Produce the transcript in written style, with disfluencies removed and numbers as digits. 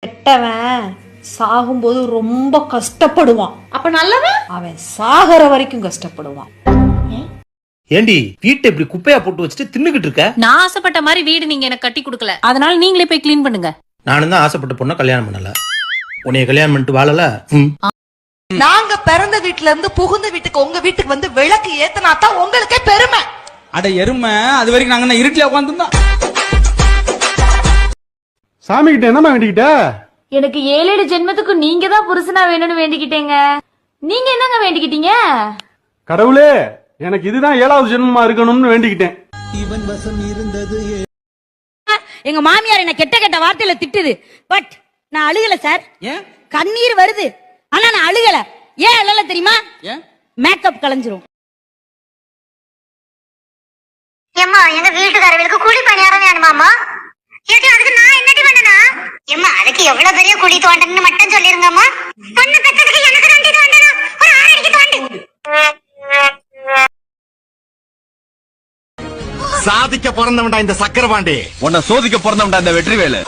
கெட்டவன் சாகும்போது ரொம்ப கஷ்டப்படுவான். அப்ப நல்லவன் அவன் சாகர வரைக்கும் கஷ்டப்படுவான். ஏண்டி வீட்டை இப்படி குப்பையா போட்டு வச்சுட்டு தின்னுகிட்டு இருக்க? நான் ஆசைப்பட்ட மாதிரி வீடு நீங்க எனக்கு கட்டி கொடுக்கல, அதனால நீங்களே போய் கிளீன் பண்ணுங்க. நானும் தான் ஆசைப்பட்ட பொண்ண கல்யாணம் பண்ணல, உன்னைய கல்யாணம் பண்ணிட்டு வாழல. நாங்க பிறந்த வீட்டுல இருந்து புகுந்த வீட்டுக்கு உங்க வீட்டுக்கு வந்து விளக்கு ஏத்தனா தான் உங்களுக்கே பெருமை. அட எருமை, அது வரைக்கும் நாங்க இருட்டில உட்காந்துருந்தோம். சாமி கிட்ட என்னமா வேண்டிக்கிட்ட? எனக்கு 7 ஜென்மத்துக்கு நீங்க தான் புருஷனா வேணும்னு வேண்டிக்கிட்டேங்க. நீங்க என்னங்க வேண்டிக்கிட்டீங்க? கடவுளே, எனக்கு இதுதான் 7வது ஜென்மமா இருக்கணும்னு வேண்டிக்கிட்டேன். எங்க மாமியார் என்ன கெட்ட கெட்ட வார்த்தையில திட்டுது, பட் நான் அழுகல சார். கண்ணீர் வருது, ஆனா நான் அழுகல. ஏன் அழல தெரியுமா? மேக்கப் கலைஞ்சிரும். ஏம்மா, எங்க வீட்டுக்காரர்களுக்கு கூலி பணியாரம் வேணுமாமா? அதுக்கு நான் என்னடி பண்ணனா? ஏம்மா, அதுக்கு எவ்வளவு பெரிய குழி தோண்டணும்னு மட்டும் சொல்லிருங்கம்மா. பொண்ணு பெற்றதுக்கு எனக்கு தாண்டி தோண்டணும், ஒரு 6 அடிக்கு தோண்டு. சாதிக்க பிறந்தவன்டா இந்த சக்கரபாண்டி, உன்னை சோதிக்க பிறந்தவன்டா இந்த வெற்றிவேலு.